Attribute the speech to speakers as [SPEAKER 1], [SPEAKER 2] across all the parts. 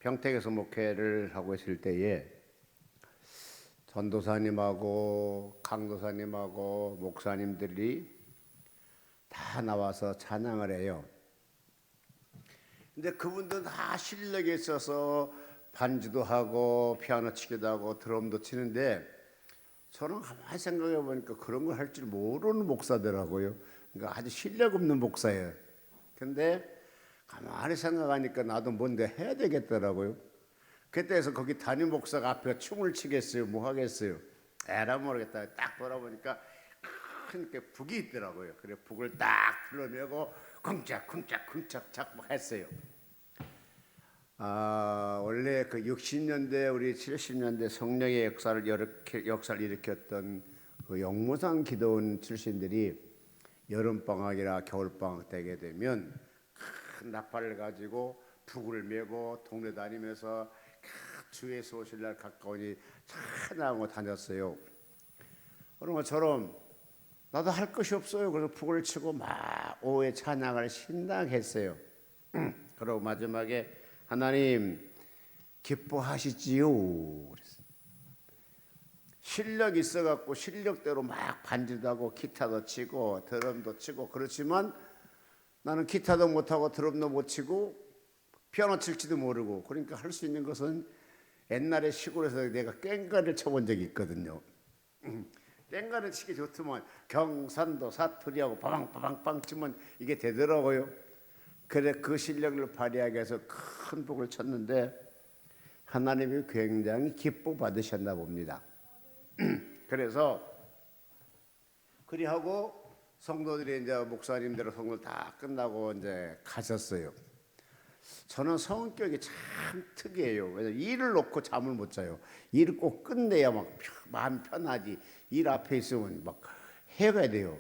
[SPEAKER 1] 평택에서 목회를 하고 있을 때에 전도사님하고 강도사님하고 목사님들이 다 나와서 찬양을 해요. 근데 그분들은 다 실력이 있어서 반주도 하고 피아노 치기도 하고 드럼도 치는데 저는 가만히 생각해 보니까 그런 걸 할 줄 모르는 목사더라고요. 그러니까 아주 실력 없는 목사예요. 근데 가만히 생각하니까 나도 뭔가 해야 되겠더라고요. 그때에서 거기 담임 목사가 앞에 춤을 추겠어요, 뭐 하겠어요. 에라 모르겠다. 딱 돌아보니까 큰 북이 있더라고요. 그래 북을 딱 불러내고 쿵짝쿵짝쿵짝 작막 했어요. 원래 그 60년대 우리 70년대 성령의 역사를 일으켰던 그 영무상 기도원 출신들이 여름방학이나 겨울방학 되게 되면 큰 나팔을 가지고 북을 메고 동네 다니면서 주에서 오실 날 가까우니 찬양하고 다녔어요. 그런 것처럼 나도 할 것이 없어요. 그래서 북을 치고 막 오후에 찬양을 신나했어요. 그리고 마지막에 하나님 기뻐하시지요. 그랬어요. 실력 있어갖고 실력대로 막 반주도 하고 기타도 치고 드럼도 치고 그렇지만 나는 기타도 못하고 드럼도 못 치고 피아노 칠지도 모르고 그러니까 할 수 있는 것은 옛날에 시골에서 내가 꽹과를 쳐본 적이 있거든요. 꽹과를 치기 좋더만 경산도 사투리하고 빵빵빵 치면 이게 되더라고요. 그래 그 실력을 발휘하기 위해서 큰 복을 쳤는데 하나님이 굉장히 기뻐 받으셨나 봅니다. 그래서 그리하고 성도들이 이제 목사님들 성도 다 끝나고 이제 가셨어요. 저는 성격이 참 특이해요. 왜냐면 일을 놓고 잠을 못 자요. 일을 꼭 끝내야 막 마음 편하지. 일 앞에 있으면 막 해가야 돼요.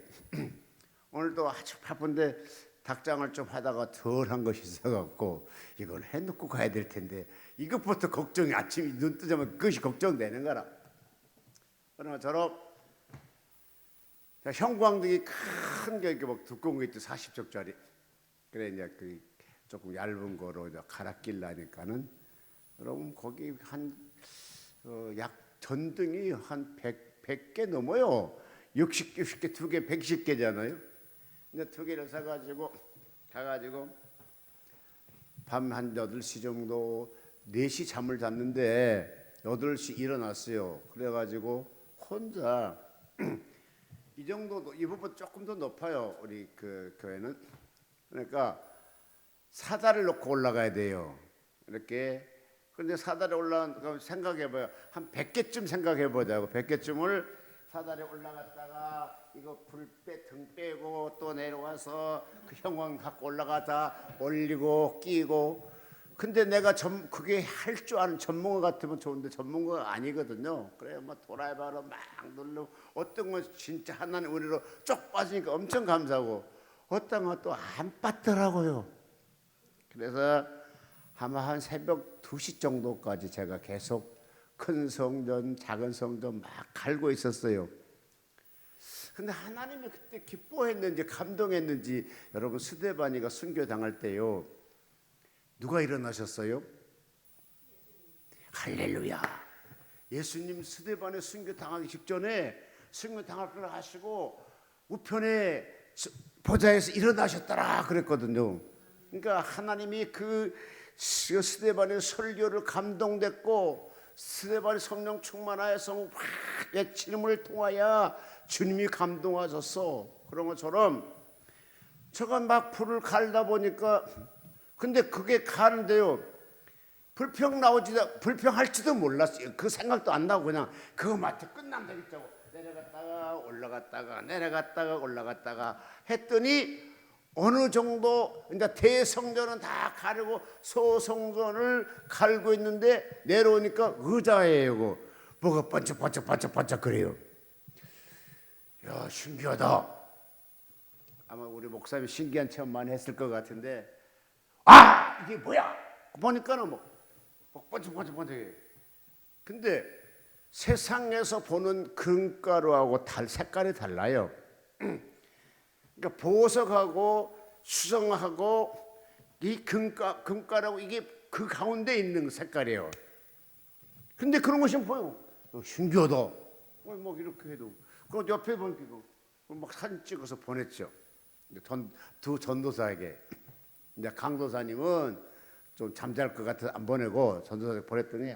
[SPEAKER 1] 오늘도 아주 바쁜데 닭장을 좀 하다가 덜한 것이 있어갖고 이걸 해놓고 가야 될 텐데 이것부터 걱정이 아침에 눈 뜨자면 그것이 걱정되는 거라. 그러나 저런 형광등이 큰 게 이렇게 막 두꺼운 거 있죠. 40쪽짜리. 그래 이제 그 조금 얇은 거로 이제 갈아 끼려니까는 여러분 거기 한 약 전등이 한 100개 넘어요. 60개, 2개, 110개잖아요. 근데 2개를 사가지고 가가지고 밤 한 8시 정도 4시 잠을 잤는데 8시 일어났어요. 그래가지고 혼자 이 정도 이부분 조금 더 높아요. 우리 그 교회는. 그러니까 사다리를 놓고 올라가야 돼요. 이렇게. 그런데 사다리 올라가면 생각해봐요. 한 100개쯤 생각해보자고. 100개쯤을 사다리 올라갔다가 이거 등 빼고 또 내려와서 그 형광 갖고 올라가다 올리고 끼고. 근데 내가 그게 할 줄 아는 전문가 같으면 좋은데 전문가가 아니거든요. 그래 뭐 도라이바로 막 누르고 어떤 건 진짜 하나님 우리로 쭉 빠지니까 엄청 감사하고 어떤 건 또 안 빠더라고요. 그래서 아마 한 새벽 2시 정도까지 제가 계속 큰 성전 작은 성전 막 갈고 있었어요. 근데 하나님이 그때 기뻐했는지 감동했는지 여러분 스데반이가 순교당할 때요 누가 일어나셨어요? 할렐루야. 예수님 스데반의 순교당하기 직전에 순교당할 걸 하시고 우편에 보좌에서 일어나셨더라 그랬거든요. 그러니까 하나님이 그 스데반의 설교를 감동됐고 스데반의 성령 충만하여서 외치림을 통하여 주님이 감동하셨어. 그런 것처럼 제가 막 불을 갈다 보니까 근데 그게 가는데요 불평할지도 몰랐어요. 그 생각도 안 나고 그냥 그거 마트 끝나면 되겠다고 내려갔다가 올라갔다가 내려갔다가 올라갔다가 했더니 어느 정도 이제 대성전은 다 가르고 소성전을 갈고 있는데 내려오니까 의자예요. 뭐가 반짝반짝 그래요. 야 신기하다. 아마 우리 목사님이 신기한 체험 많이 했을 것 같은데 이게 뭐야? 보니까는 뭐 반짝반짝해. 근데 세상에서 보는 금가루하고 색깔이 달라요. 그러니까 보석하고 수정하고 이 금가루하고 이게 그 가운데 있는 색깔이에요. 근데 그런 것이 보여. 신기하다. 뭐 이렇게 해도. 그 옆에 보니까 막 사진 찍어서 보냈죠. 두 전도사에게. 이제 강도사님은 좀 잠잘 것 같아서 안 보내고 전도사에게 보냈더니,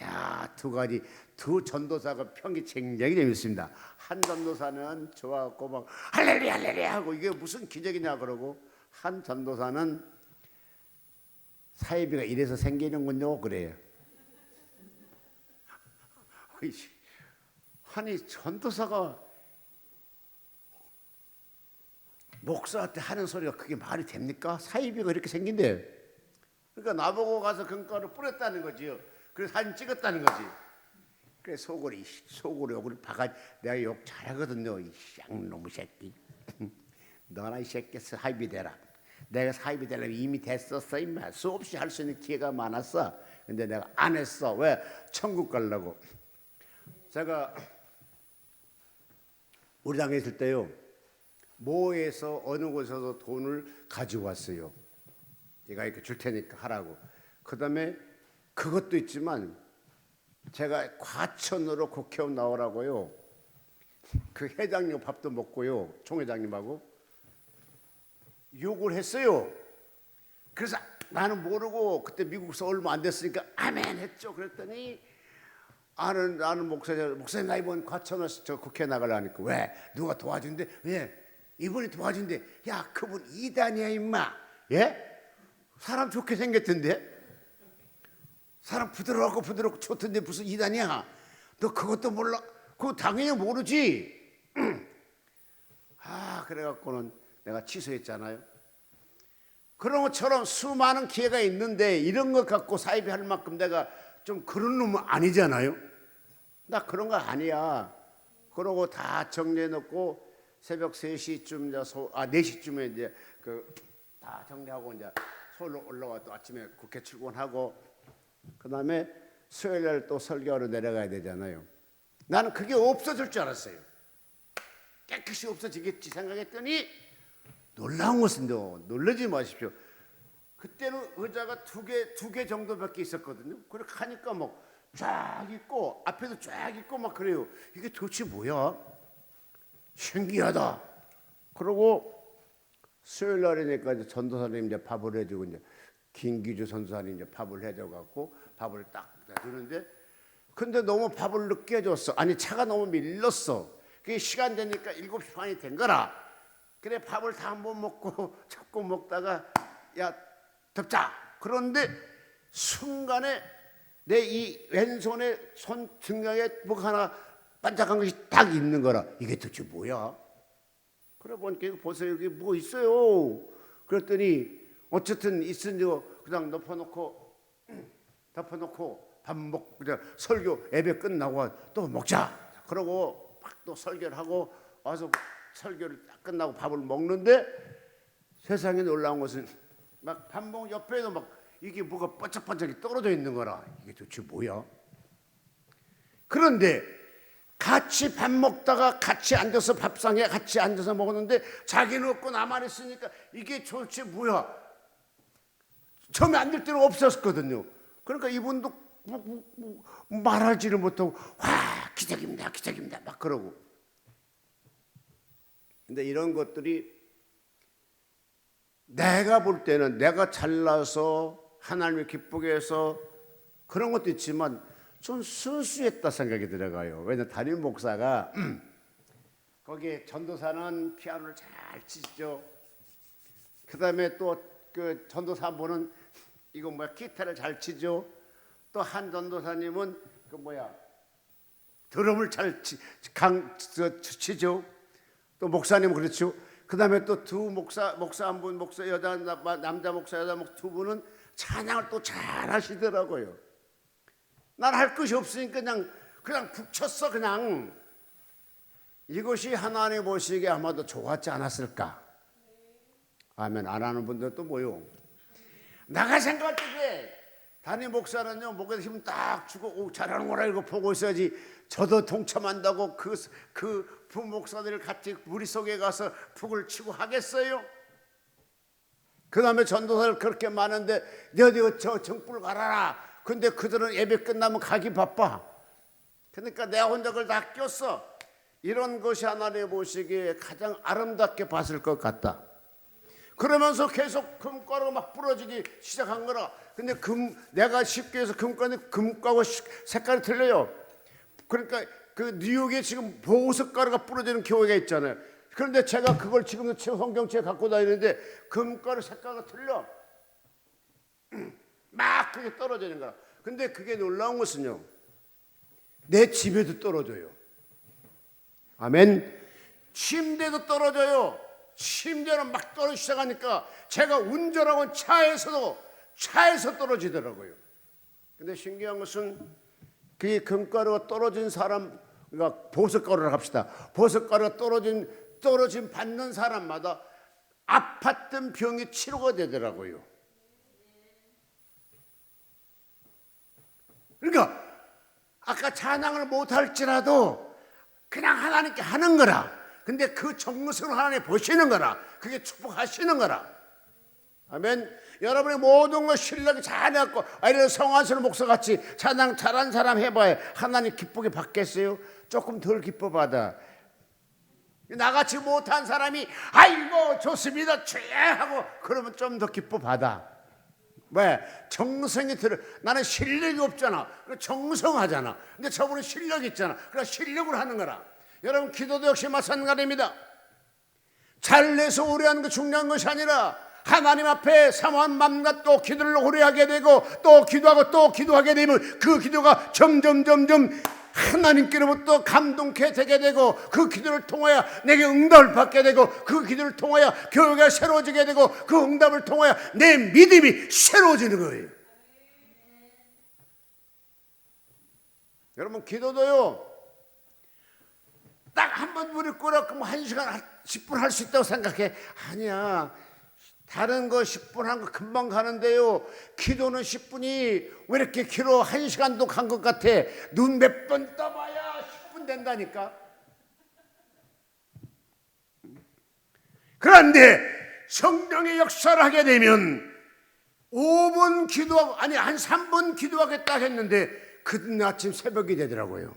[SPEAKER 1] 야, 두 전도사가 평이 굉장히 재밌습니다. 한 전도사는 좋아갖고 막 할렐루야 할렐루야 하고 이게 무슨 기적이냐 그러고, 한 전도사는 사이비가 이래서 생기는군요 그래요. 아니 전도사가 목사한테 하는 소리가 그게 말이 됩니까? 사이비가 이렇게 생긴대. 그러니까 나보고 가서 금가루 뿌렸다는 거지요. 그래서 사진 찍었다는 거지. 그래 속으로 욕을 박아. 내가 욕 잘하거든요. 이 쌍놈의 새끼. 너나 이 새끼 사이비 되라. 내가 사이비 되려면 이미 됐었어 임마. 수없이 할 수 있는 기회가 많았어. 근데 내가 안 했어. 왜? 천국 가려고. 제가 우리 당에 있을 때요, 모에서 어느 곳에서 돈을 가지고 왔어요. 얘가 이렇게 줄 테니까 하라고. 그 다음에 그것도 있지만 제가 과천으로 국회의원 나오라고요. 그 회장님 밥도 먹고요, 총회장님하고 욕을 했어요. 그래서 나는 모르고 그때 미국에서 얼마 안 됐으니까 아멘 했죠. 그랬더니 아는 목사님 나 이번 과천에 저 국회 나가려니까 왜? 누가 도와준대? 왜? 이분이 도와준대. 야, 그분 이단이야 임마. 예? 사람 좋게 생겼던데? 사람 부드럽고 좋던데 무슨 이단이야? 너 그것도 몰라? 그거 당연히 모르지. 그래갖고는 내가 취소했잖아요. 그런 것처럼 수많은 기회가 있는데 이런 것 갖고 사이비할 만큼 내가 좀 그런 놈은 아니잖아요. 나 그런 거 아니야. 그러고 다 정리해놓고 새벽 3시쯤 4시쯤에 이제 다 정리하고 이제 서울로 올라와 또 아침에 국회 출근하고 그 다음에 수요일 날 또 설교하러 내려가야 되잖아요. 나는 그게 없어질 줄 알았어요. 깨끗이 없어지겠지 생각했더니 놀라운 것은 놀라지 마십시오. 그때는 의자가 두 개 정도밖에 있었거든요. 그렇게 하니까 막 쫙 있고 앞에도 쫙 있고 막 그래요. 이게 도대체 뭐야? 신기하다. 그러고 수요일 날이니까 이제 전도사님 이제 밥을 해주고 이제 김기주 전도사님 이제 밥을 해줘 갖고 밥을 딱 주는데, 근데 너무 밥을 늦게 줬어. 아니 차가 너무 밀렸어. 그게 시간 되니까 7시 반이 된 거라. 그래 밥을 다 한 번 먹고 자꾸 먹다가 야 덮자. 그런데 순간에 내 이 왼손에 손 등장에 뭐가 하나 반짝한 것이 딱 있는 거라. 이게 도대체 뭐야? 그래 보니까 보세요, 여기 뭐 있어요. 그랬더니 어쨌든 있으니 그냥 덮어놓고 밥 먹고 그냥 설교 예배 끝나고 또 먹자. 그러고 막 또 설교를 하고 와서 설교를 딱 끝나고 밥을 먹는데 세상에 놀라운 것은 막 밥 먹은 옆에도 막 이게 뭐가 반짝반짝이 떨어져 있는 거라. 이게 도대체 뭐야? 그런데 같이 밥 먹다가 같이 앉아서 밥상에 같이 앉아서 먹었는데 자기는 없고 나만 있으니까 이게 도대체 뭐야? 처음에 앉을 때는 없었거든요. 그러니까 이분도 말하지를 못하고 와 기적입니다 막 그러고. 근데 이런 것들이 내가 볼 때는 내가 잘나서 하나님을 기쁘게 해서 그런 것도 있지만 좀 순수했다 생각이 들어가요. 왜냐하면 담임 목사가 거기에 전도사는 피아노를 잘 치죠. 그 다음에 또 그 전도사 한 분은 이거 기타를 잘 치죠. 또 한 전도사님은 드럼을 잘 치죠. 또 목사님은 그렇죠. 그 다음에 또 두 목사 한 분, 남자 목사, 여자 목사 두 분은 찬양을 또 잘 하시더라고요. 난 할 것이 없으니까 그냥 푹 쳤어. 그냥 이것이 하나님 보시기에 아마도 좋았지 않았을까. 아멘. 안 하는 분들도 뭐요. 내가 생각할 때 담임 목사는요 목에 힘 딱 주고 잘하는구나 이거 보고 있어야지. 저도 동참한다고 그 부목사들을 같이 무리 속에 가서 푹을 치고 하겠어요? 그 다음에 전도사를 그렇게 많은데 너희 저 정불 갈아라. 근데 그들은 예배 끝나면 가기 바빠. 그러니까 내가 혼자 그걸 다 꼈어. 이런 것이 하나님 보시기에 가장 아름답게 봤을 것 같다. 그러면서 계속 금가루가 막 부러지기 시작한 거라. 근데 내가 쉽게 해서 금가루 색깔이 틀려요. 그러니까 그 뉴욕에 지금 보석가루가 부러지는 교회가 있잖아요. 그런데 제가 그걸 지금도 성경책에 갖고 다니는데 금가루 색깔이 틀려. 막 그게 떨어지는 거야. 근데 그게 놀라운 것은요, 내 집에도 떨어져요. 아멘. 침대도 떨어져요. 침대는 막 떨어지기 시작하니까 제가 운전하고 차에서 떨어지더라고요. 근데 신기한 것은 그 금가루가 떨어진 사람, 그러니까 보석가루라고 합시다. 보석가루가 떨어진 받는 사람마다 아팠던 병이 치료가 되더라고요. 그러니까 아까 찬양을 못할지라도 그냥 하나님께 하는 거라. 근데 그 정성을 하나님 보시는 거라. 그게 축복하시는 거라. 아멘. 여러분의 모든 것 실력이 잘해갖고 이런 성화스러운 목사같이 찬양 잘한 사람 해봐야 하나님 기쁘게 받겠어요? 조금 덜 기뻐 받아. 나같이 못한 사람이 아이고 좋습니다 하고 그러면 좀 더 기뻐 받아. 왜? 정성이 들어. 나는 실력이 없잖아. 정성하잖아. 근데 저분은 실력이 있잖아. 그러니까 실력으로 하는 거라. 여러분 기도도 역시 마찬가지입니다. 잘 내서 오래 하는 게 중요한 것이 아니라 하나님 앞에 사모한 마음과 또 기도를 오래 하게 되고 또 기도하고 또 기도하게 되면 그 기도가 점점 하나님께로부터 감동케 되게 되고 그 기도를 통하여 내게 응답을 받게 되고 그 기도를 통하여 교회가 새로워지게 되고 그 응답을 통하여 내 믿음이 새로워지는 거예요. 여러분 기도도요, 딱 한 번 무릎 꿇어 그럼 1시간 10분 할 수 있다고 생각해. 아니야. 다른 거 10분 한 거 금방 가는데요, 기도는 10분이 왜 이렇게 길어? 1시간도 간 것 같아. 눈 몇 번 떠봐야 10분 된다니까. 그런데 성령의 역사를 하게 되면 5분 기도하고 한 3분 기도하겠다 했는데 그 아침 새벽이 되더라고요.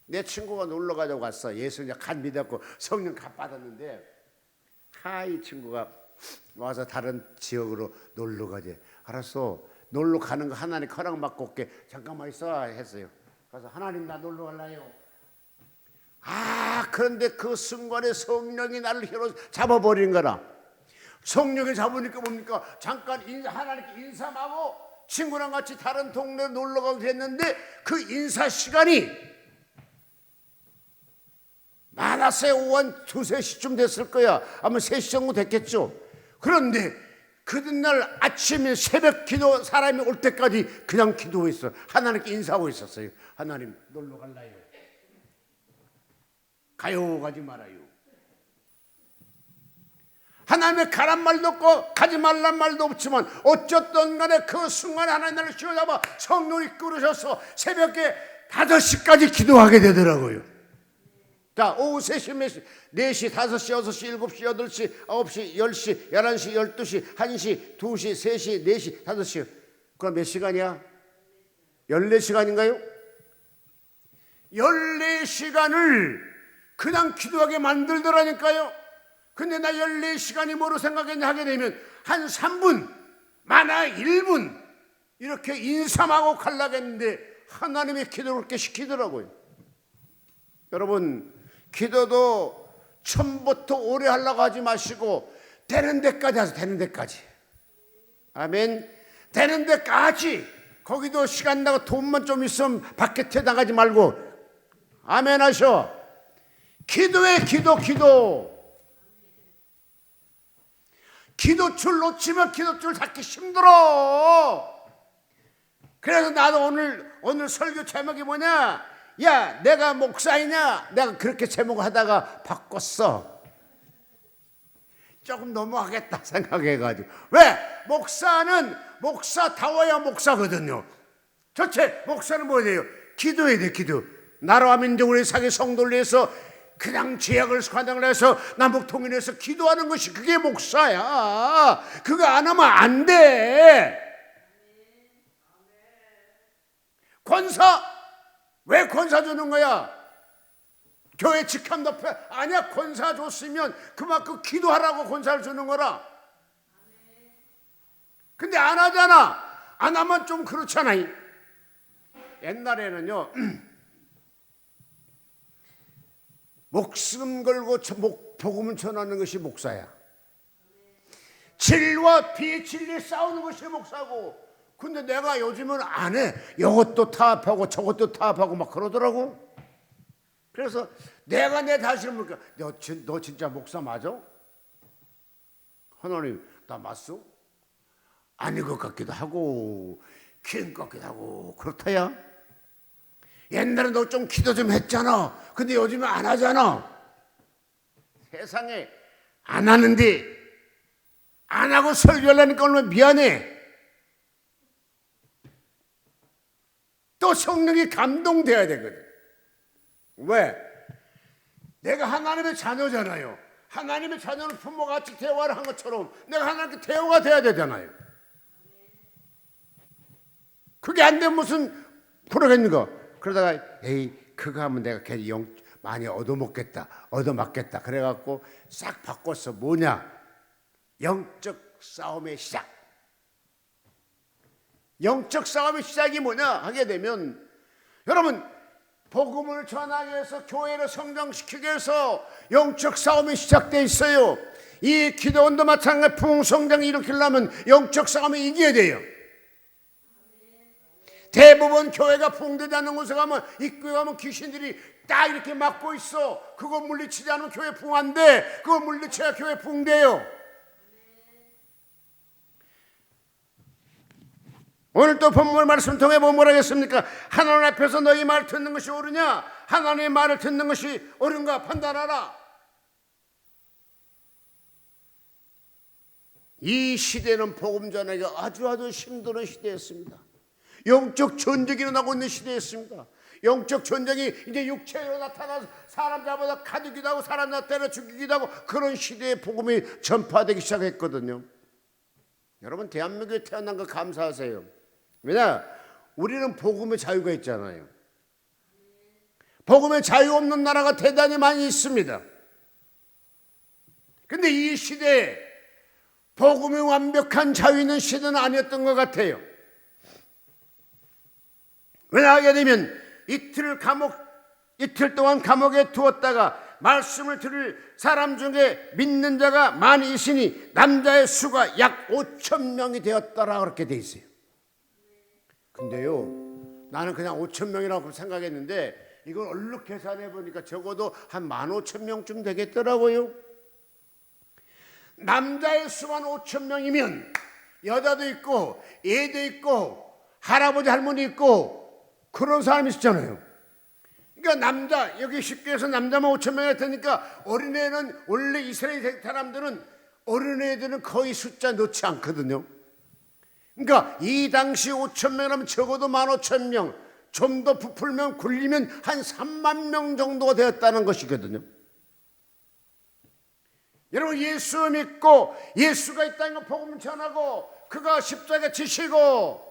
[SPEAKER 1] 내 친구가 놀러 가자고 왔어. 예수 이제 간 믿었고 성령 갓 받았는데 이 친구가 와서 다른 지역으로 놀러 가지. 알았어. 놀러 가는 거 하나님 허락 받고 올게. 잠깐만 있어 했어요. 그래서 하나님 나 놀러 갈라요. 그런데 그 순간에 성령이 나를 잡아버린 거라. 성령이 잡으니까 뭡니까? 잠깐 하나님께 인사하고 친구랑 같이 다른 동네로 놀러 가게 됐는데 그 인사 시간이 많았어요. 오후 한 2-3시쯤 됐을 거야. 아마 3시 정도 됐겠죠. 그런데 그날 아침에 새벽 기도 사람이 올 때까지 그냥 기도했어. 하나님께 인사하고 있었어요. 하나님 놀러 갈라요. 가요 가지 말아요. 하나님의 가란 말도 없고 가지 말란 말도 없지만 어쨌든 간에 그 순간에 하나님 나를 쥐어잡아 성령이 끌으셔서 새벽에 5시까지 기도하게 되더라고요. 자, 오후 3시, 4시, 5시, 6시, 7시, 8시, 9시, 10시, 11시, 12시, 1시, 2시, 3시, 4시, 5시. 그럼 몇 시간이야? 14시간인가요? 14시간을 그냥 기도하게 만들더라니까요. 근데 나 14시간이 뭐로 생각했냐 하게 되면 한 3분, 많아 1분 이렇게 인사하고 가려겠는데 하나님의 기도를 그렇게 시키더라고요. 여러분 기도도 처음부터 오래 하려고 하지 마시고 되는 데까지 하세요. 되는 데까지. 아멘. 되는 데까지. 거기도 시간 나고 돈만 좀 있으면 밖에 나가지 말고 아멘 하셔. 기도해. 기도줄 놓치면 기도줄 잡기 힘들어. 그래서 나도 오늘 설교 제목이 뭐냐? 야, 내가 목사이냐? 내가 그렇게 제목을 하다가 바꿨어. 조금 넘어가겠다 생각해가지고. 왜? 목사다워야 목사거든요. 전체 목사는 뭐예요? 기도해야 돼. 기도. 나라와 민족을 위해 사기 성도를 위해서 그냥 제약을 관장을 해서 남북 통일해서 기도하는 것이 그게 목사야. 그거 안 하면 안 돼. 권사 왜 권사 주는 거야? 교회 직함 높여. 아니야, 권사 줬으면 그만큼 기도하라고 권사를 주는 거라. 근데 안 하잖아. 안 하면 좀 그렇잖아. 옛날에는요 목숨 걸고 복음을 전하는 것이 목사야. 진리와 비진리 싸우는 것이 목사고. 근데 내가 요즘은 안 해. 이것도 타협하고 저것도 타협하고 막 그러더라고. 그래서 내가 내 자신을 물까, 너 진짜 목사 맞아? 하나님, 나 맞어? 아닌 것 같기도 하고 긴 것 같기도 하고 그렇다야. 옛날에 너 좀 기도 좀 했잖아. 근데 요즘은 안 하잖아. 세상에 안 하는데 안 하고 설교하려니까 얼마나 미안해. 또 성령이 감동돼야 되거든. 왜? 내가 하나님의 자녀잖아요. 하나님의 자녀는 부모가 같이 대화를 한 것처럼 내가 하나님께 대화가 돼야 되잖아요. 그게 안 되면 무슨 그러겠는가? 그러다가 에이 그거 하면 내가 괜히 많이 얻어맞겠다 그래갖고 싹 바꿨어. 뭐냐? 영적 싸움의 시작. 영적 싸움의 시작이 뭐냐 하게 되면, 여러분 복음을 전하기 위해서 교회를 성장시키기 위해서 영적 싸움이 시작되어 있어요. 이 기도원도 마찬가지. 부흥성장을 일으키려면 영적 싸움을 이겨야 돼요. 대부분 교회가 부흥되지 않는 곳에 가면, 입구에 가면 귀신들이 딱 이렇게 막고 있어. 그거 물리치지 않으면 교회 부흥 안 돼. 그거 물리쳐야 교회 부흥돼요. 오늘 또 본문 말씀 통해 보면 뭐라 하겠습니까? 하나님 앞에서 너희 말 듣는 것이 옳으냐? 하나님의 말을 듣는 것이 옳은가 판단하라. 이 시대는 복음 전하기가 아주 힘든 시대였습니다. 영적 전쟁이 일어나고 있는 시대였습니다. 영적 전쟁이 이제 육체로 나타나서 사람 잡아서 가두기도 하고 사람 때려 죽이기도 하고 그런 시대에 복음이 전파되기 시작했거든요. 여러분 대한민국에 태어난 거 감사하세요. 왜냐? 우리는 복음의 자유가 있잖아요. 복음의 자유 없는 나라가 대단히 많이 있습니다. 근데 이 시대에 복음의 완벽한 자유 있는 시대는 아니었던 것 같아요. 왜냐하게 되면 이틀 동안 감옥에 두었다가 말씀을 들을 사람 중에 믿는 자가 많이 있으니 남자의 수가 약 5천 명이 되었더라 그렇게 돼 있어요. 근데요 나는 그냥 5천 명이라고 생각했는데 이걸 얼른 계산해 보니까 적어도 한 15,000명쯤 되겠더라고요. 남자의 수만 5천 명이면 여자도 있고 애도 있고 할아버지 할머니 있고 그런 사람이 있었잖아요. 그러니까 남자, 여기 쉽게 해서 남자만 5천 명이 되니까 어린애는 원래 이스라엘 사람들은 어린애들은 거의 숫자 넣지 않거든요. 그러니까 이 당시 5천 명이라면 적어도 15,000명, 좀 더 부풀면 굴리면 한 3만 명 정도가 되었다는 것이거든요. 여러분 예수 믿고 예수가 있다는 걸 복음 전하고 그가 십자가에 지시고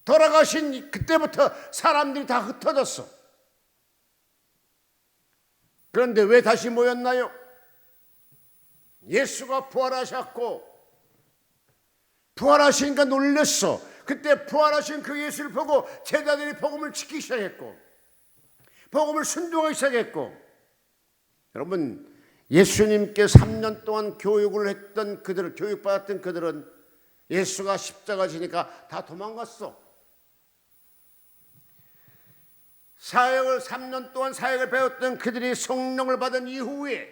[SPEAKER 1] 돌아가신 그때부터 사람들이 다 흩어졌어. 그런데 왜 다시 모였나요? 예수가 부활하셨고 부활하시니까 놀랬어. 그때 부활하신 그 예수를 보고 제자들이 복음을 지키기 시작했고 복음을 순종하기 시작했고, 여러분 예수님께 3년 동안 교육을 했던 그들, 교육받았던 그들은 예수가 십자가 지니까 다 도망갔어. 사역을 3년 동안 사역을 배웠던 그들이 성령을 받은 이후에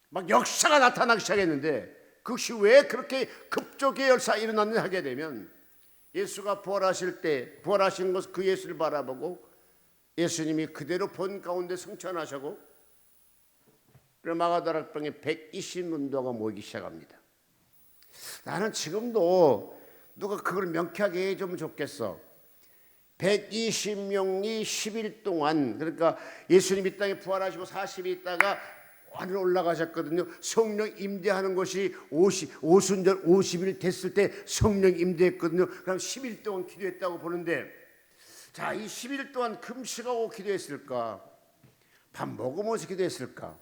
[SPEAKER 1] 막 역사가 나타나기 시작했는데, 그것이 왜 그렇게 급조의 열사가 일어났느냐 하게 되면 예수가 부활하실 때 부활하신 것 그 예수를 바라보고 예수님이 그대로 본 가운데 승천하시고 마가다락방에 120문도가 모이기 시작합니다. 나는 지금도 누가 그걸 명쾌하게 해주면 좋겠어. 120명이 10일 동안, 그러니까 예수님 이 땅에 부활하시고 40일 있다가 하늘 올라가셨거든요. 성령 임재하는 것이 오순절 50일 됐을 때 성령 임재했거든요. 그럼 10일 동안 기도했다고 보는데, 자, 이 10일 동안 금식하고 기도했을까? 밥 먹으면서 기도했을까?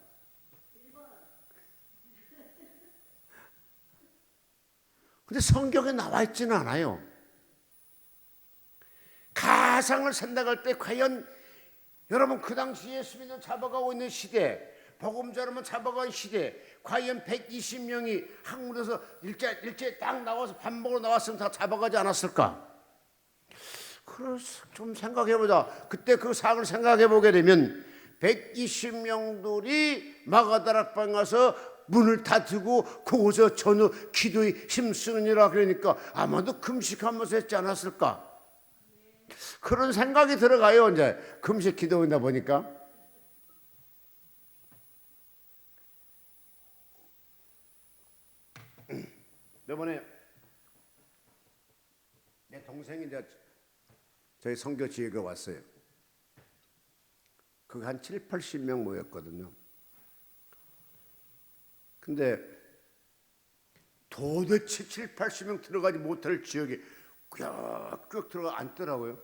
[SPEAKER 1] 근데 성경에 나와 있지는 않아요. 가상을 생각할 때 과연 여러분 그 당시 예수님을 잡아가고 있는 시대, 복음 전하면 잡아간 시대, 과연 120명이 한국에서 일제 딱 나와서 밥 먹으러 나왔으면 다 잡아가지 않았을까? 그래서 좀 생각해보자. 그때 그 사건을 생각해보게 되면 120명들이 마가다락방 가서 문을 닫고 거기서 전후 기도에 힘쓰느니라 그러니까 아마도 금식하면서 했지 않았을까? 그런 생각이 들어가요. 이제 금식 기도한다 보니까. 이번에 내 동생이 이제 저희 선교 지역에 왔어요. 그거 한 7, 80명 모였거든요. 근데 도대체 7, 80명 들어가지 못할 지역에 꾹꾹 들어가 앉더라고요.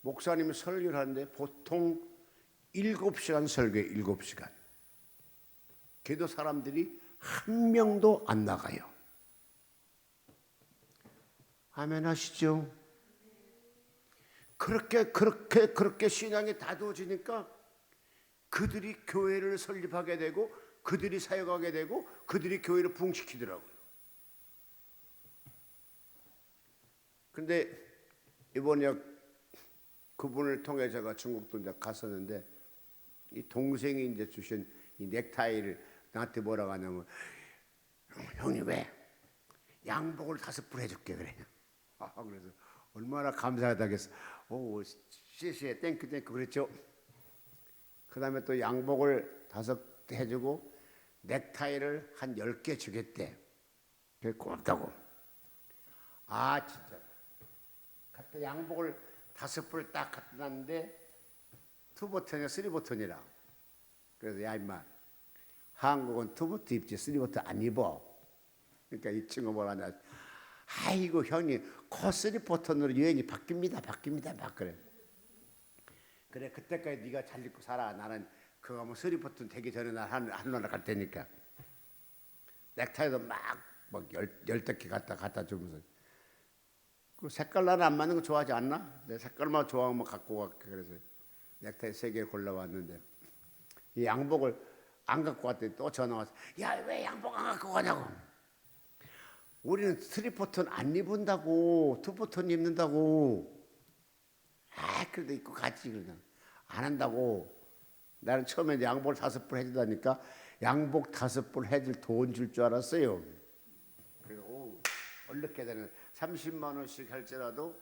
[SPEAKER 1] 목사님이 설교를 하는데 보통 7시간 설교에 7시간. 그래도 사람들이 한 명도 안 나가요. 아멘 하시죠? 그렇게 신앙이 다져지니까 그들이 교회를 설립하게 되고 그들이 사역하게 되고 그들이 교회를 부흥시키더라고요. 근데 이번에 그분을 통해 제가 중국도 이제 갔었는데 이 동생이 이제 주신 이 넥타이를 나한테 뭐라고 하냐면 형님 왜 양복을 5불 해줄게 그래요. 그래서 얼마나 감사하다겠어. 오 시시해 땡큐 그랬죠. 그 다음에 또 양복을 5 해주고 넥타이를 한 10개 주겠대. 그게 고맙다고. 아 진짜 그때 양복을 5불 딱 갖다 놨는데 2버튼이야 3버튼이라. 그래서 야 임마 한국은 2버튼 입지 3버튼 안 입어. 그러니까 이 친구 뭐라 하냐. 아이고 형님 그 3버튼으로 유행이 바뀝니다 막 그래. 그래 그때까지 네가 잘 입고 살아. 나는 그거 뭐 3버튼 되기 전에 나 하늘나라 갈 테니까. 넥타이도 막 10개 갖다 주면서 그 색깔 나는 안 맞는 거 좋아하지 않나? 내 색깔만 좋아하면 갖고 갈게. 그래서 넥타이 3개 골라왔는데 이 양복을 안 갖고 왔더니 또 전화 와서 야 왜 양복 안 갖고 가냐고. 우리는 3버튼 안 입는다고 2버튼 입는다고. 그래도 입고 가지. 그냥 안 한다고. 나는 처음에 양복을 5불 해주다니까 양복 5불 해줄 돈 줄 줄 알았어요. 그래서 얼른 되는 30만 원씩 할지라도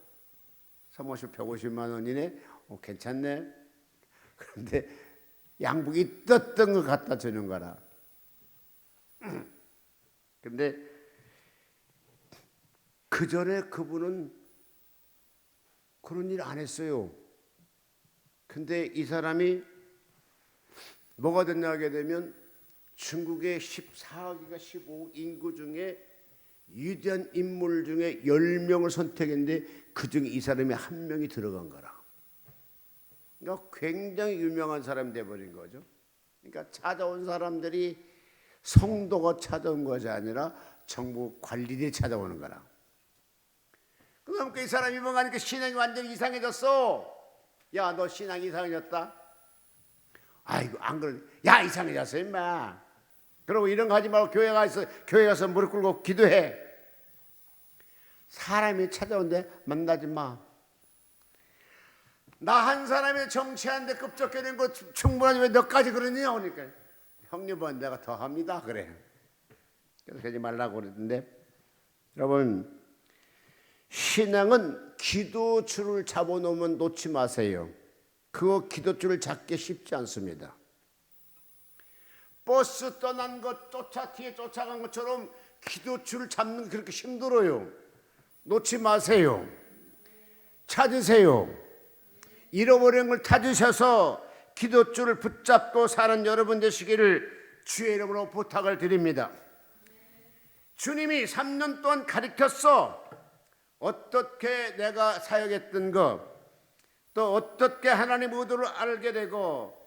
[SPEAKER 1] 350, 150만 원이네. 괜찮네. 그런데 양복이 떴던 거 갖다 주는 거라. 근데 그 전에 그분은 그런 일 안 했어요. 근데 이 사람이 뭐가 됐냐 하게 되면 중국의 14억인가 15억 인구 중에 위대한 인물 중에 10명을 선택했는데 그중에 이 사람이 한 명이 들어간 거라. 그러니까 굉장히 유명한 사람이 돼버린 거죠. 그러니까 찾아온 사람들이 성도가 찾아온 것이 아니라 정부 관리들이 찾아오는 거라. 그러니까 이 사람이 뭔가 하니까 신앙이 완전히 이상해졌어. 야, 너 신앙이 이상해졌다? 아이고, 안 그래. 야, 이상해졌어, 임마. 그러고 이런 거 하지 말고 교회 가서 무릎 꿇고 기도해. 사람이 찾아온대 만나지 마. 나 한 사람이 정치하는데 급적거리는 거 충분하지 왜 너까지 그러니? 그러니까 형님은 내가 더 합니다. 그래. 그래서 하지 말라고 그랬는데 여러분 신앙은 기도줄을 잡아놓으면 놓지 마세요. 그거 기도줄을 잡기 쉽지 않습니다. 버스 떠난 것 뒤에 쫓아간 것처럼 기도줄을 잡는 게 그렇게 힘들어요. 놓지 마세요. 찾으세요. 잃어버린 걸 찾으셔서 기도줄을 붙잡고 사는 여러분 되시기를 주의 이름으로 부탁을 드립니다. 주님이 3년 동안 가르쳤어. 어떻게 내가 사역했던 것, 또 어떻게 하나님 의도를 알게 되고,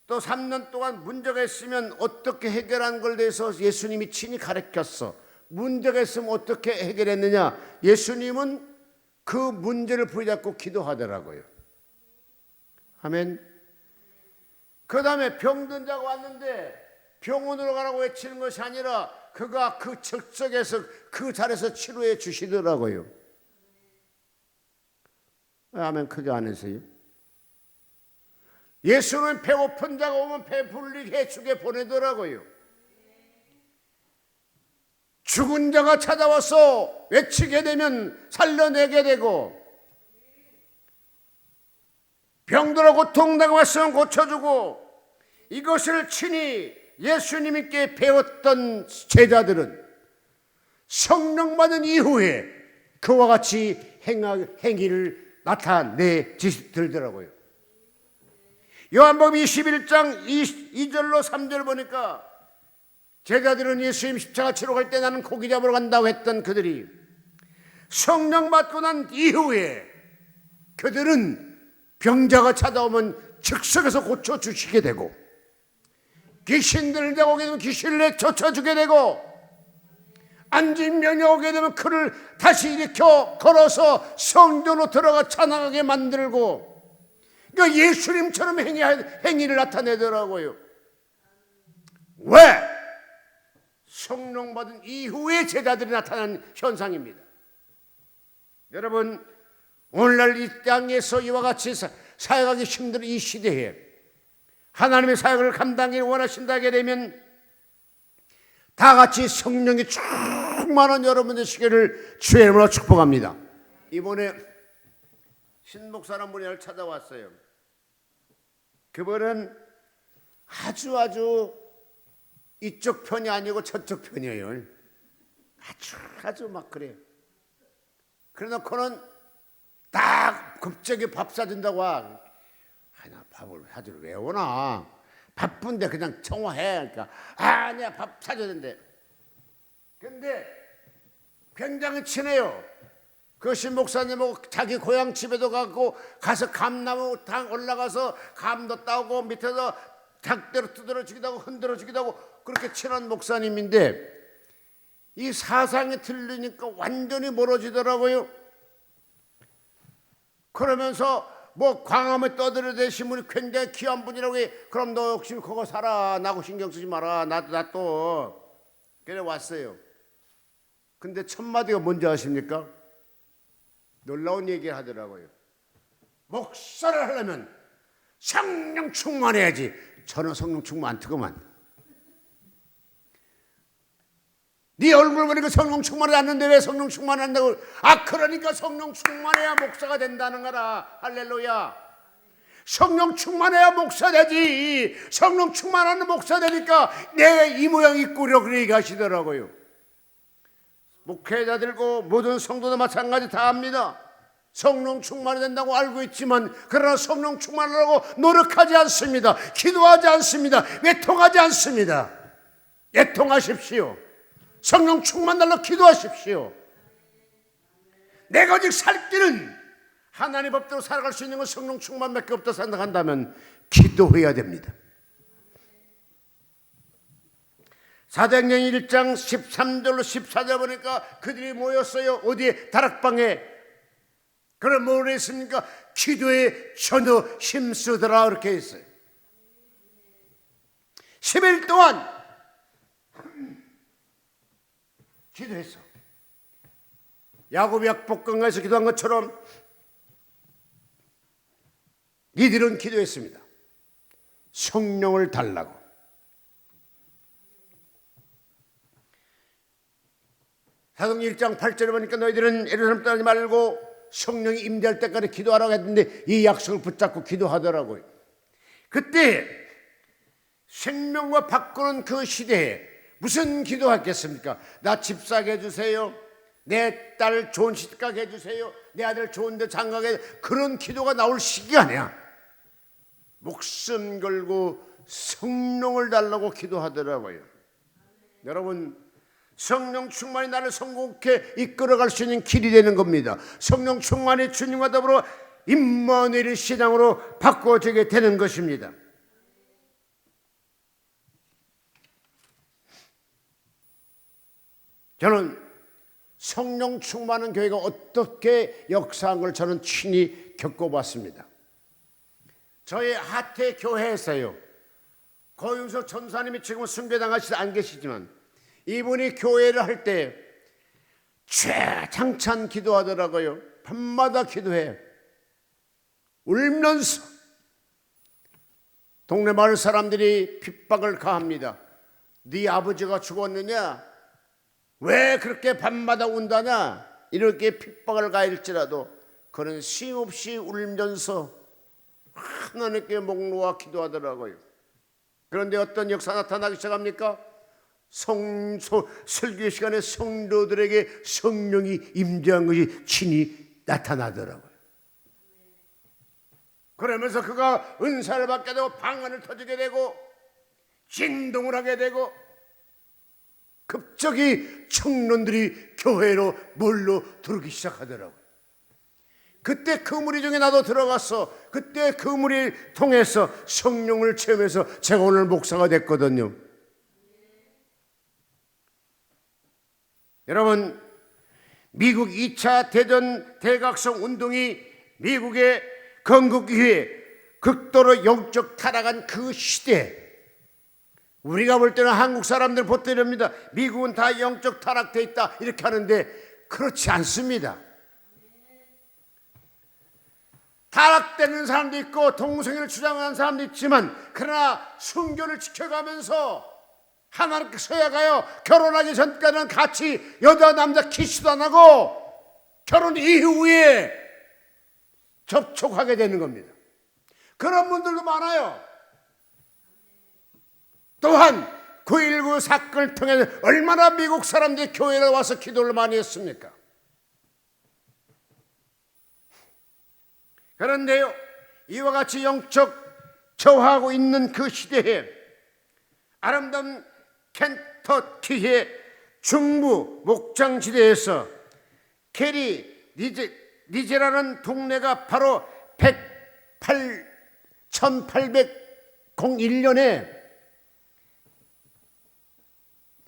[SPEAKER 1] 또 3년 동안 문제가 있으면 어떻게 해결하는 걸 대해서 예수님이 친히 가르쳤어. 문제가 있으면 어떻게 해결했느냐? 예수님은 그 문제를 부여잡고 기도하더라고요. 아멘. 그 다음에 병든 자가 왔는데 병원으로 가라고 외치는 것이 아니라 그가 그 적석에서 그 자리에서 치료해 주시더라고요. 아멘. 크게 안 하세요? 예수는 배고픈 자가 오면 배불리게 해주게 보내더라고요. 죽은 자가 찾아와서 외치게 되면 살려내게 되고, 병들어 고통당하고 왔으면 고쳐주고, 이것을 친히 예수님께 배웠던 제자들은 성령 받은 이후에 그와 같이 행위를 나타내 들더라고요. 요한복음 21장 2절로 3절 보니까 제자들은 예수님 십자가 치러 갈 때 나는 고기 잡으러 간다고 했던 그들이 성령 받고 난 이후에 그들은 병자가 찾아오면 즉석에서 고쳐주시게 되고, 귀신들 오게 되면 귀신을 내쫓아주게 되고, 안진병이 오게 되면 그를 다시 일으켜 걸어서 성전으로 들어가 찬양하게 만들고, 그러니까 예수님처럼 행위를 나타내더라고요. 왜? 성령 받은 이후에 제자들이 나타난 현상입니다. 여러분, 오늘날 이 땅에서 이와 같이 사역하기 힘든 이 시대에 하나님의 사역을 감당하기 원하신다게 되면 다 같이 성령이 충만한 여러분 되시기를 주의 이름으로 축복합니다. 이번에 신목사라는 분이 날 찾아왔어요. 그분은 아주 이쪽 편이 아니고 저쪽 편이에요. 아주 막 그래요. 그래놓고는 딱 갑자기 밥 사준다고 나 밥을 사주러 왜 오나? 바쁜데 그냥 청화해. 그러니까 아니야, 밥 사줘야 된대. 근데 굉장히 친해요. 그 신목사님하고 자기 고향 집에도 가서 감나무 당 올라가서 감도 따오고 밑에서 닭대로 두드러지기도 하고 흔들어주기도 하고 그렇게 친한 목사님인데 이 사상이 틀리니까 완전히 멀어지더라고요. 그러면서 뭐 광화문에 떠들어대신 분이 굉장히 귀한 분이라고 해. 그럼 너 역시 그거 살아. 나하고 신경 쓰지 마라. 나 또. 그래 왔어요. 근데 첫 마디가 뭔지 아십니까? 놀라운 얘기를 하더라고요. 목사를 하려면 성령 충만해야지. 저는 성령 충만 안 트구만. 네 얼굴 보니까 성령 충만하지 않는데 왜 성령 충만한다고? 그러니까 성령 충만해야 목사가 된다는 거라. 할렐루야. 성령 충만해야 목사 되지. 성령 충만하는 목사 되니까 내 이 모양 이 꼴이라고 그렇게 얘기하시더라고요. 목회자들고 모든 성도도 마찬가지 다 합니다. 성령 충만이 된다고 알고 있지만 그러나 성령 충만하려고 노력하지 않습니다. 기도하지 않습니다. 외통하지 않습니다. 외통하십시오. 성령 충만 달라고 기도하십시오. 내가 오직 살 길은 하나님 법대로 살아갈 수 있는 건 성령 충만밖에 없다 생각한다면 기도해야 됩니다. 사도행전 1장 13절로 14절 보니까 그들이 모였어요. 어디에? 다락방에. 그럼 뭐를 했습니까? 기도에 전혀 힘쓰더라 그렇게 했어요. 10일 동안 기도했어. 야곱이 약복강가에서 기도한 것처럼 이들은 기도했습니다. 성령을 달라고. 사도행전 1장 8절에 보니까 너희들은 예루살렘 떠나지 말고 성령이 임재할 때까지 기도하라고 했는데 이 약속을 붙잡고 기도하더라고요. 그때 생명과 바꾸는 그 시대에 무슨 기도하겠습니까? 나 집 사게 해주세요. 내 딸 좋은 시집가게 해주세요, 내 아들 좋은데 장가게, 그런 기도가 나올 시기가 아니야. 목숨 걸고 성령을 달라고 기도하더라고요. 여러분, 성령 충만이 나를 성공케 이끌어갈 수 있는 길이 되는 겁니다. 성령 충만이 주님과 더불어 임마누엘 신앙으로 바꿔지게 되는 것입니다. 저는 성령 충만한 교회가 어떻게 역사한 걸 저는 친히 겪어봤습니다. 저희 하태 교회에서요, 고윤석 전사님이 지금 숭배당하시지 안 계시지만 이분이 교회를 할 때 최장찬 기도하더라고요. 밤마다 기도해. 울면서 동네 마을 사람들이 핍박을 가합니다. 네 아버지가 죽었느냐? 왜 그렇게 밤마다 운다냐? 이렇게 핍박을 가할지라도 그는 쉼없이 울면서 하나님께 목 놓아 기도하더라고요. 그런데 어떤 역사 나타나기 시작합니까? 설교 시간에 성도들에게 성령이 임재한 것이 친히 나타나더라고요. 그러면서 그가 은사를 받게 되고 방언을 터지게 되고 진동을 하게 되고 급격히 청년들이 교회로 몰려 들어오기 시작하더라고요. 그때 그 무리 중에 나도 들어갔어. 그때 그 무리 통해서 성령을 체험해서 제가 오늘 목사가 됐거든요. 여러분, 미국 2차 대전 대각성 운동이 미국의 건국이후에 극도로 영적 타락한 그 시대, 우리가 볼 때는 한국 사람들 보태렵니다. 미국은 다 영적 타락돼 있다 이렇게 하는데 그렇지 않습니다. 타락되는 사람도 있고 동성애를 주장하는 사람도 있지만, 그러나 순교를 지켜가면서 하나님께 서야가요, 결혼하기 전까지는 같이 여자 남자 키스도 안 하고 결혼 이후에 접촉하게 되는 겁니다. 그런 분들도 많아요. 또한 9.19 사건을 통해서 얼마나 미국 사람들이 교회에 와서 기도를 많이 했습니까? 그런데요, 이와 같이 영적 저하하고 있는 그 시대에 아름다운 켄터키의 중부 목장지대에서 캐리 니제라는 동네가 바로 1801년에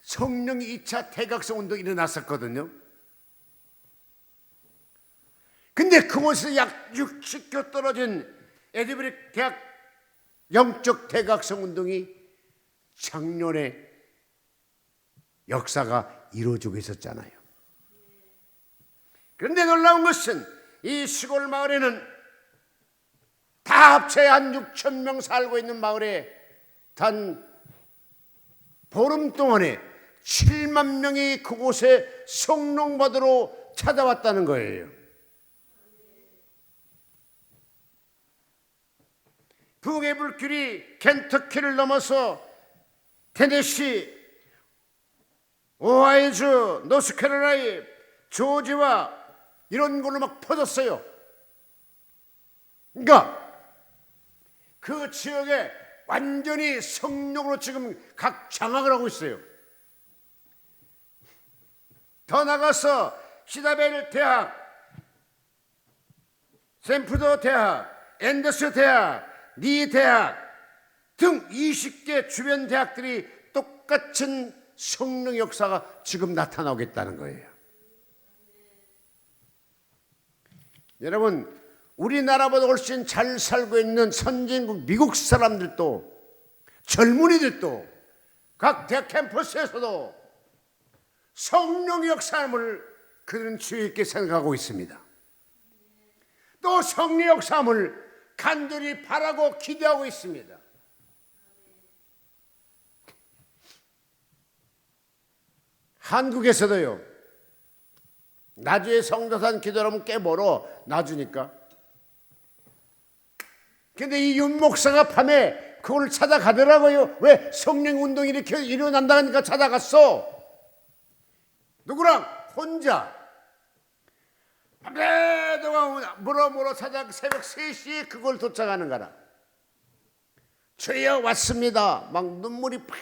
[SPEAKER 1] 성령의 2차 대각성 운동이 일어났었거든요. 근데 그곳에서 약 60km 떨어진 에드버리 대학 영적 대각성 운동이 작년에 역사가 이루어지고 있었잖아요. 그런데 놀라운 것은 이 시골 마을에는 다 합쳐 한 6천 명 살고 있는 마을에 단 보름 동안에 7만 명이 그곳에 성령 받으러 찾아왔다는 거예요. 북의 불길이 켄터키를 넘어서 테네시, 오하이주, 노스캐롤라이나, 조지와 이런 걸로 막 퍼졌어요. 그러니까 그 지역에 완전히 성령으로 지금 각 장악을 하고 있어요. 더 나가서 시다벨 대학, 샌프더 대학, 앤더스 대학, 니 대학 등 20개 주변 대학들이 똑같은 성령 역사가 지금 나타나겠다는 거예요. 여러분, 우리나라보다 훨씬 잘 살고 있는 선진국 미국 사람들도, 젊은이들도 각 대학 캠퍼스에서도 성령 역사함을 그들은 주의 있게 생각하고 있습니다. 또 성령 역사함을 간절히 바라고 기대하고 있습니다. 한국에서도요, 나주의 성도산 기도하면 꽤 멀어, 나주니까. 근데 이 윤 목사가 밤에 그걸 찾아가더라고요. 왜? 성령 운동이 이렇게 일어난다니까 찾아갔어. 누구랑? 혼자. 밤새도록 물어 찾아 새벽 3시에 그걸 도착하는 거라. 주여 왔습니다. 막 눈물이 팍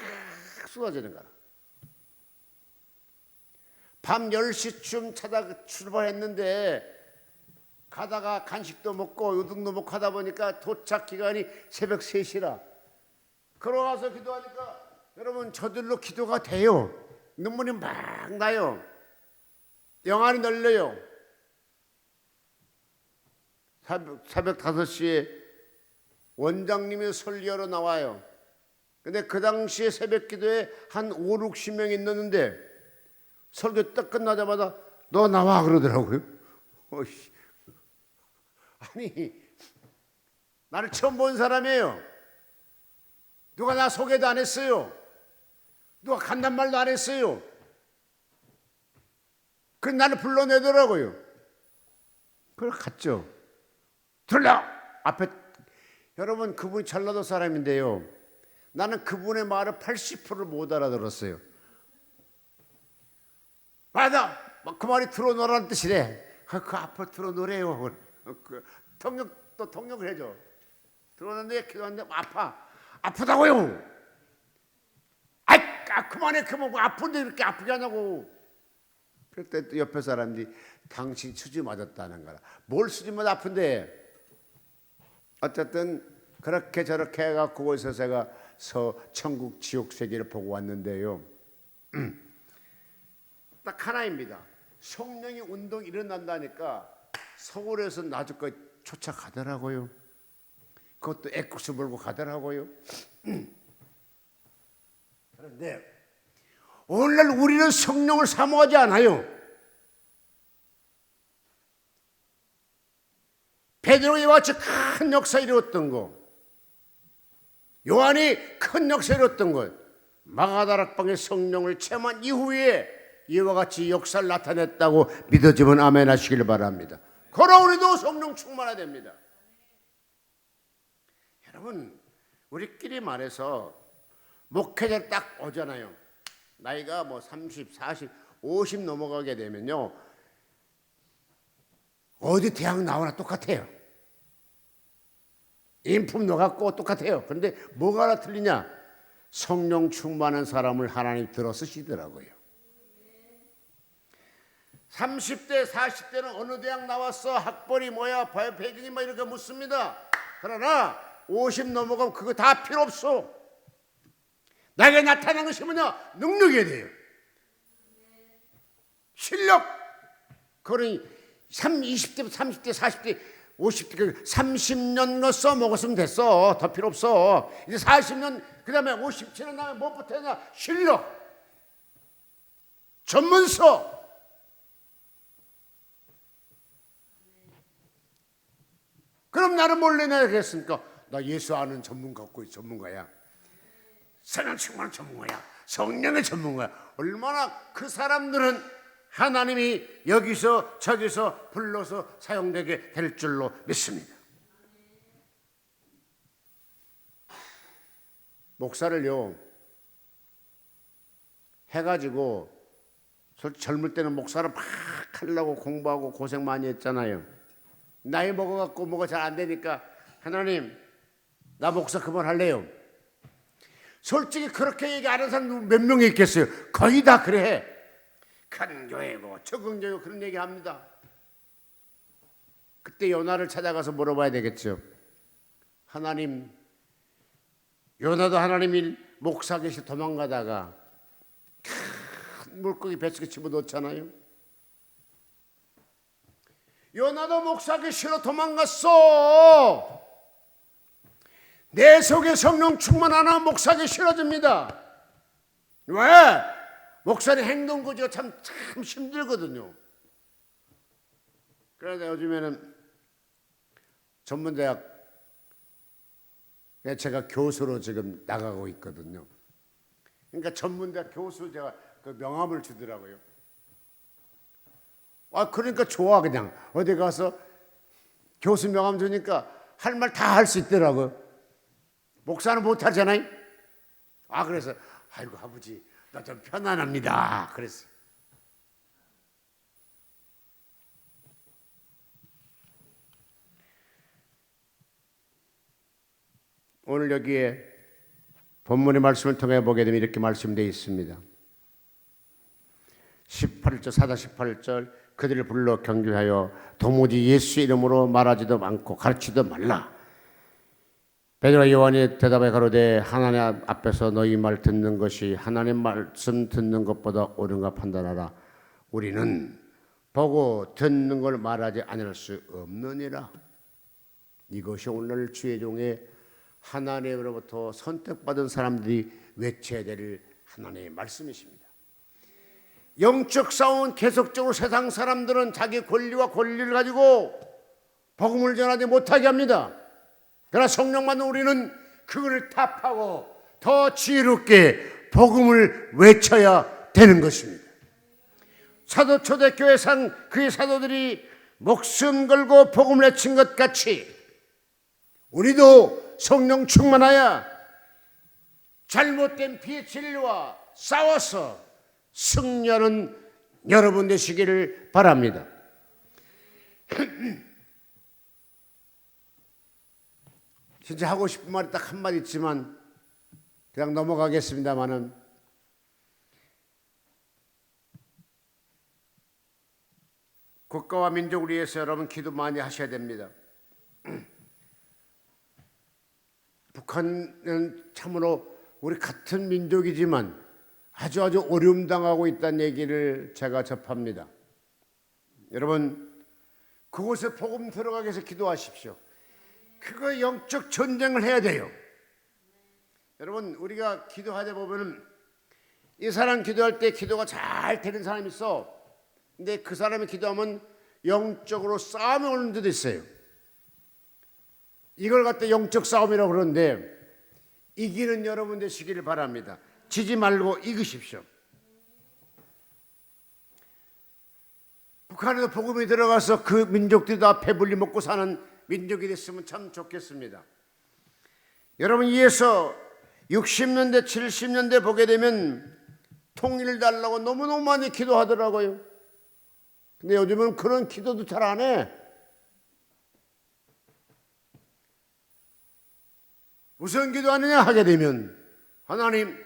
[SPEAKER 1] 쏟아지는 거라. 밤 10시쯤 찾아 출발했는데 가다가 간식도 먹고 우등도 먹고 하다 보니까 도착 기간이 새벽 3시라. 걸어가서 기도하니까 여러분 저들로 기도가 돼요. 눈물이 막 나요. 영안이 널려요. 새벽 5시에 원장님이 설교하러 나와요. 근데 그 당시에 새벽 기도에 한 5, 60명이 있었는데 설교 딱 끝나자마자 너 나와 그러더라고요. 아니 나를 처음 본 사람이에요. 누가 나 소개도 안 했어요. 누가 간단 말도 안 했어요. 그래서 나를 불러내더라고요. 그걸 갔죠. 들려! 앞에 여러분 그분이 전라도 사람인데요. 나는 그분의 말을 80%를 못 알아들었어요. 맞아! 그 말이 들어놓으라는 뜻이래. 그 앞으로 들어놓으래요. 또 통역을 해줘. 들어오는데 기도하는데 아프다고요. 그만해. 그만 아픈데 이렇게 아프게 하냐고. 그때 또 옆에 사람들이 당신 수지 맞았다는 거라. 뭘 수지 맞아 아픈데. 어쨌든 그렇게 저렇게 해갖고 거기서 제가 천국 지옥 세계를 보고 왔는데요. 딱 하나입니다. 성령의 운동이 일어난다니까 서울에서 나주까지 쫓아가더라고요. 그것도 애국수 몰고 가더라고요. 그런데 오늘날 우리는 성령을 사모하지 않아요. 베드로가 이와 같이 큰 역사 이루었던 것, 요한이 큰 역사 이루었던 것, 마가다락방의 성령을 체험한 이후에 이와 같이 역사를 나타냈다고 믿어지면 아멘 하시길 바랍니다. 그러나 우리도 성령 충만해야 됩니다. 여러분 우리끼리 말해서 목회자 딱 오잖아요. 나이가 뭐 30, 40, 50 넘어가게 되면요 어디 대학 나오나 똑같아요. 인품 넣어갖고 똑같아요. 그런데 뭐가 하나 틀리냐? 성령 충만한 사람을 하나님 들어 쓰시더라고요. 30대, 40대는 어느 대학 나왔어? 학벌이 뭐야? 배경이 뭐 이렇게 묻습니다. 그러나 50 넘어가면 그거 다 필요 없어. 나에게 나타나는 것이 뭐냐? 능력이어야 돼요. 실력. 그러니 20대, 30대, 40대, 50대, 30년 써먹었으면 됐어. 더 필요 없어. 이제 40년, 그 다음에 57년 다음에 무엇부터 했냐? 실력. 전문서. 그럼 나는 몰래 내겠습니까? 나 예수 아는 전문가야. 성령 충만한 전문가야. 성령의 전문가야. 얼마나 그 사람들은 하나님이 여기서 저기서 불러서 사용되게 될 줄로 믿습니다. 목사를요 해가지고 젊을 때는 목사를 막 하려고 공부하고 고생 많이 했잖아요. 나이 먹어갖고 뭐가 잘 안 되니까 하나님 나 목사 그만할래요. 솔직히 그렇게 얘기 안 하는 사람 몇 명이 있겠어요? 거의 다 그래. 큰 교회고 적응 교회고 그런 얘기 합니다. 그때 요나를 찾아가서 물어봐야 되겠죠. 하나님, 요나도 하나님이 목사 계시 도망가다가 큰 물고기 뱃속에 집어넣잖아요. 요나도 목사 계시로 도망갔어. 내 속에 성령 충만하나 목사에게 싫어집니다. 왜? 목사의 행동 구조가 참 힘들거든요. 그래서 요즘에는 전문대학 제가 교수로 지금 나가고 있거든요. 그러니까 전문대학 교수 제가 그 명함을 주더라고요. 그러니까 좋아. 그냥 어디 가서 교수 명함 주니까 할 말 다 할 수 있더라고요. 목사는 못 하잖아요. 그래서 아이고 아버지 나 좀 편안합니다. 그랬어요. 오늘 여기에 본문의 말씀을 통해 보게 되면 이렇게 말씀되어 있습니다. 18절, 4장 18절, 그들을 불러 경주하여 도무지 예수 이름으로 말하지도 않고 가르치도 말라. 베드로와 요한이 대답해 가로되 하나님 앞에서 너희 말 듣는 것이 하나님 말씀 듣는 것보다 옳은가 판단하라. 우리는 보고 듣는 걸 말하지 않을 수 없느니라. 이것이 오늘 주의 종의 하나님으로부터 선택받은 사람들이 외쳐야 될 하나님의 말씀이십니다. 영적 싸움은 계속적으로 세상 사람들은 자기 권리와 권리를 가지고 복음을 전하지 못하게 합니다. 그러나 성령 받는 우리는 그것을 타파하고 더 지혜롭게 복음을 외쳐야 되는 것입니다. 사도 초대교회상 그의 사도들이 목숨 걸고 복음을 외친 것 같이 우리도 성령 충만하여 잘못된 피의 진리와 싸워서 승리하는 여러분 되시기를 바랍니다. 진짜 하고 싶은 말이 딱 한마디 있지만 그냥 넘어가겠습니다마는 국가와 민족을 위해서 여러분 기도 많이 하셔야 됩니다. 북한은 참으로 우리 같은 민족이지만 아주 어려움 당하고 있다는 얘기를 제가 접합니다. 여러분 그곳에 복음 들어가기 위해서 기도하십시오. 그거 영적 전쟁을 해야 돼요. 여러분 우리가 기도하다 보면은 이 사람 기도할 때 기도가 잘 되는 사람이 있어. 근데 그 사람이 기도하면 영적으로 싸움이 오는 데도 있어요. 이걸 갖다 영적 싸움이라고 그러는데 이기는 여러분 되시기를 바랍니다. 지지 말고 이기십시오. 북한에도 복음이 들어가서 그 민족들이 다 배불리 먹고 사는 민족이 됐으면 참 좋겠습니다. 여러분 이에서 60년대 70년대 보게 되면 통일을 달라고 너무너무 많이 기도하더라고요. 근데 요즘은 그런 기도도 잘 안 해. 무슨 기도하느냐 하게 되면 하나님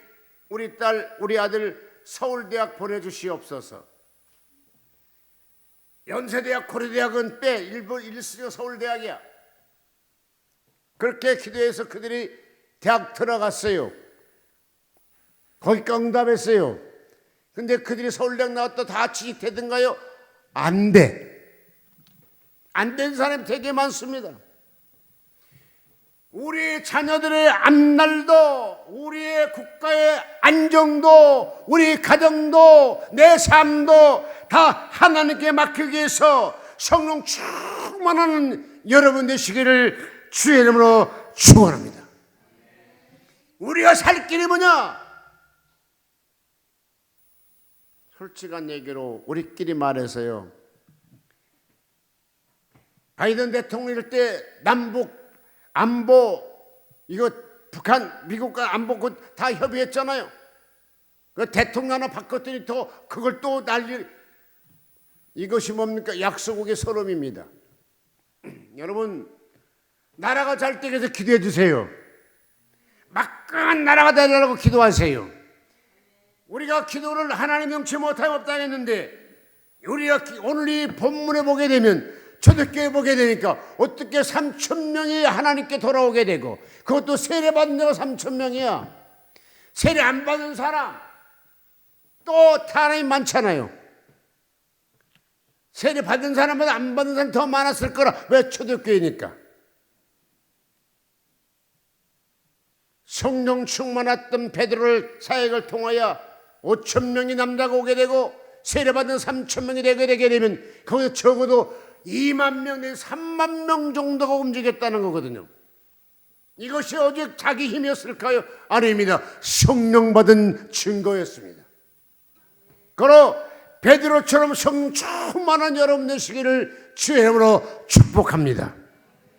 [SPEAKER 1] 우리 딸 우리 아들 서울대학 보내주시옵소서. 연세대학 고려대학은 빼 일부 일수가 서울대학이야. 그렇게 기도해서 그들이 대학 들어갔어요. 거기가 응답했어요. 근데 그들이 서울대학 나왔다 다 취직되든가요? 안 돼. 안 된 사람이 되게 많습니다. 우리 자녀들의 앞날도 우리의 국가의 안정도 우리 가정도 내 삶도 다 하나님께 맡기기 위해서 성령 충만한 여러분 되시기를 주의 이름으로 축원합니다. 우리가 살 길이 뭐냐? 솔직한 얘기로 우리끼리 말해서요. 바이든 대통령 때 남북 안보 이거 북한 미국과 안보 다 협의했잖아요. 그 대통령 하나 바꿨더니 또 그걸 또 난리. 이것이 뭡니까? 약소국의 서름입니다. 여러분 나라가 잘 되기 위해서 기도해 주세요. 막강한 나라가 되려고 기도하세요. 우리가 기도를 하나님 명치 못하고 없다 했는데 우리가 오늘 이 본문에 보게 되면 초대교회 보게 되니까 어떻게 3,000명이 하나님께 돌아오게 되고 그것도 세례받은 자가 3,000명이야. 세례 안 받은 사람 또 사람이 많잖아요. 세례 받은 사람보다 안 받은 사람이 더 많았을 거라. 왜? 초대교회니까. 성령 충만했던 베드로를 사역을 통하여 5,000명이 남자가 오게 되고 세례받은 3,000명이 되게 되면 거기서 적어도 2만 명 내지 3만 명 정도가 움직였다는 거거든요. 이것이 오직 자기 힘이었을까요? 아닙니다. 성령 받은 증거였습니다. 그러 베드로처럼 성령 충만한 여러분 되시기를 주의 이름으로 축복합니다.